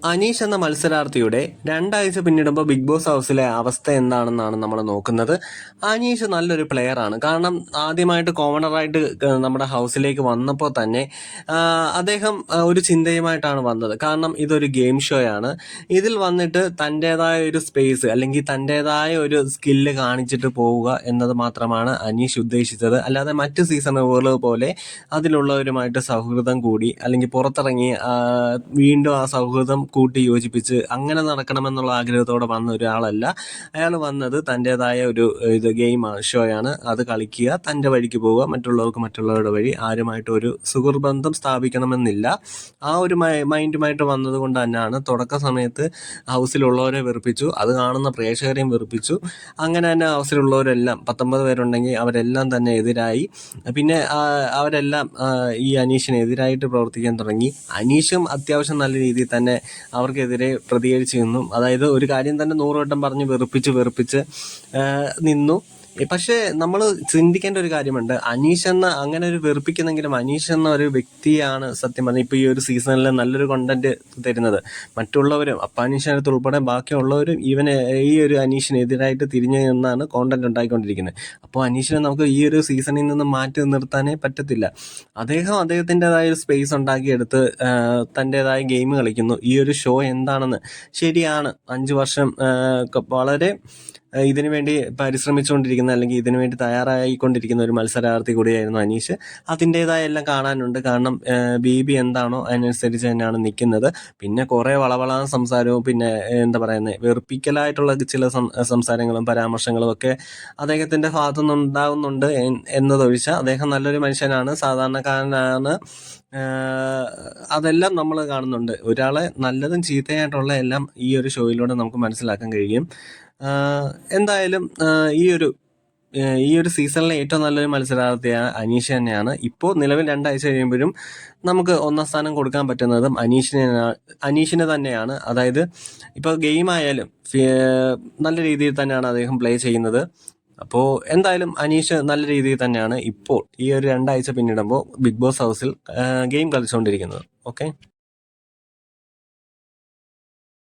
അനീഷ് എന്ന മത്സരാർത്ഥിയുടെ രണ്ടാഴ്ച പിന്നിടുമ്പോൾ ബിഗ് ബോസ് ഹൗസിലെ അവസ്ഥ എന്താണെന്നാണ് നമ്മൾ നോക്കുന്നത്. അനീഷ് നല്ലൊരു പ്ലെയറാണ്. കാരണം ആദ്യമായിട്ട് കോമണറായിട്ട് നമ്മുടെ ഹൗസിലേക്ക് വന്നപ്പോൾ തന്നെ അദ്ദേഹം ഒരു ചിന്തയുമായിട്ടാണ് വന്നത്. കാരണം ഇതൊരു ഗെയിം ഷോയാണ്. ഇതിൽ വന്നിട്ട് തൻ്റെതായ ഒരു സ്പേസ് അല്ലെങ്കിൽ തൻ്റെതായ ഒരു സ്കില്ല് കാണിച്ചിട്ട് പോവുക എന്നത് മാത്രമാണ് അനീഷ് ഉദ്ദേശിച്ചത്. അല്ലാതെ മറ്റ് സീസണുകൾ പോലെ അതിലുള്ളവരുമായിട്ട് സൗഹൃദം കൂടി അല്ലെങ്കിൽ പുറത്തിറങ്ങി വീണ്ടും ആ സൗഹൃദം കൂട്ടി യോജിപ്പിച്ച് അങ്ങനെ നടക്കണമെന്നുള്ള ആഗ്രഹത്തോടെ വന്ന ഒരാളല്ല. അയാൾ വന്നത് തൻ്റെതായ ഒരു ഗെയിം ഷോയാണ്. അത് കളിക്കുക, തൻ്റെ വഴിക്ക് പോവുക, മറ്റുള്ളവർക്ക് മറ്റുള്ളവരുടെ വഴി. ആരുമായിട്ട് ഒരു സുഹൃബന്ധം സ്ഥാപിക്കണമെന്നില്ല. ആ ഒരു മൈൻഡുമായിട്ട് വന്നത് കൊണ്ട് തന്നെയാണ് തുടക്ക സമയത്ത് ഹൗസിലുള്ളവരെ വെറുപ്പിച്ചു, അത് കാണുന്ന പ്രേക്ഷകരെയും വെറുപ്പിച്ചു. അങ്ങനെ തന്നെ ഹൗസിലുള്ളവരെല്ലാം 19 പേരുണ്ടെങ്കിൽ അവരെല്ലാം തന്നെ എതിരായി. പിന്നെ അവരെല്ലാം ഈ അനീഷിനെതിരായിട്ട് പ്രവർത്തിക്കാൻ തുടങ്ങി. അനീഷും അത്യാവശ്യം നല്ല രീതിയിൽ തന്നെ അവർക്കെതിരെ പ്രതികരിച്ച് നിന്നു. അതായത് ഒരു കാര്യം തന്നെ 100 വട്ടം പറഞ്ഞ് വെറുപ്പിച്ച് നിന്നു. പക്ഷേ നമ്മൾ ചിന്തിക്കേണ്ട ഒരു കാര്യമുണ്ട്. അനീഷ് എന്ന അങ്ങനെ ഒരു വെറുപ്പിക്കുന്നെങ്കിലും അനീഷ് എന്ന ഒരു വ്യക്തിയാണ് സത്യം പറഞ്ഞാൽ ഇപ്പോൾ ഈ ഒരു സീസണിൽ നല്ലൊരു കണ്ടന്റ് തരുന്നത്. മറ്റുള്ളവരും അനീഷിനടുത്ത് ഉൾപ്പെടെ ബാക്കിയുള്ളവരും ഈ ഒരു അനീഷിനെതിരായിട്ട് തിരിഞ്ഞു നിന്നാണ് കോണ്ടന്റ് ഉണ്ടായിക്കൊണ്ടിരിക്കുന്നത്. അപ്പോൾ അനീഷിനെ നമുക്ക് ഈ ഒരു സീസണിൽ നിന്ന് മാറ്റി നിർത്താനേ പറ്റത്തില്ല. അദ്ദേഹത്തിൻ്റെതായ ഒരു സ്പേസ് ഉണ്ടാക്കിയെടുത്ത് തൻ്റെതായ ഗെയിം കളിക്കുന്നു. ഈ ഒരു ഷോ എന്താണെന്ന് ശരിയാണ്, 5 വർഷം വളരെ ഇതിനു വേണ്ടി പരിശ്രമിച്ചുകൊണ്ടിരിക്കുന്ന അല്ലെങ്കിൽ ഇതിനു വേണ്ടി തയ്യാറായിക്കൊണ്ടിരിക്കുന്ന ഒരു മത്സരാർത്ഥി കൂടിയായിരുന്നു അനീഷ്. അതിൻ്റെതായ എല്ലാം കാണാനുണ്ട്. കാരണം ബി എന്താണോ അതിനനുസരിച്ച് തന്നെയാണ് നിൽക്കുന്നത്. പിന്നെ കുറേ വളവളാ സംസാരവും പിന്നെ എന്താ പറയുന്നത് വെറുപ്പിക്കലായിട്ടുള്ള ചില സംസാരങ്ങളും പരാമർശങ്ങളും ഒക്കെ അദ്ദേഹത്തിൻ്റെ ഭാഗത്തുനിന്ന് ഉണ്ടാകുന്നുണ്ട് എന്നതൊഴിച്ചാൽ അദ്ദേഹം നല്ലൊരു മനുഷ്യനാണ്, സാധാരണക്കാരനാണ്. അതെല്ലാം നമ്മൾ കാണുന്നുണ്ട്. ഒരാളെ നല്ലതും ചീത്തയായിട്ടുള്ള എല്ലാം ഈ ഒരു ഷോയിലൂടെ നമുക്ക് മനസ്സിലാക്കാൻ കഴിയും. എന്തായാലും ഈ ഒരു സീസണിലെ ഏറ്റവും നല്ലൊരു മത്സരാർത്ഥിയായ അനീഷ് തന്നെയാണ്. ഇപ്പോൾ നിലവിൽ 2 ആഴ്ച കഴിയുമ്പോഴും നമുക്ക് 1ാം സ്ഥാനം കൊടുക്കാൻ പറ്റുന്നതും അനീഷിന് തന്നെയാണ്. അതായത് ഇപ്പോൾ ഗെയിം ആയാലും നല്ല രീതിയിൽ തന്നെയാണ് അദ്ദേഹം പ്ലേ ചെയ്യുന്നത്. അപ്പോൾ എന്തായാലും അനീഷ് നല്ല രീതിയിൽ തന്നെയാണ് ഇപ്പോൾ ഈ ഒരു 2 ആഴ്ച പിന്നിടുമ്പോൾ ബിഗ് ബോസ് ഹൗസിൽ ഗെയിം കളിച്ചുകൊണ്ടിരിക്കുന്നത്. ഓക്കെ.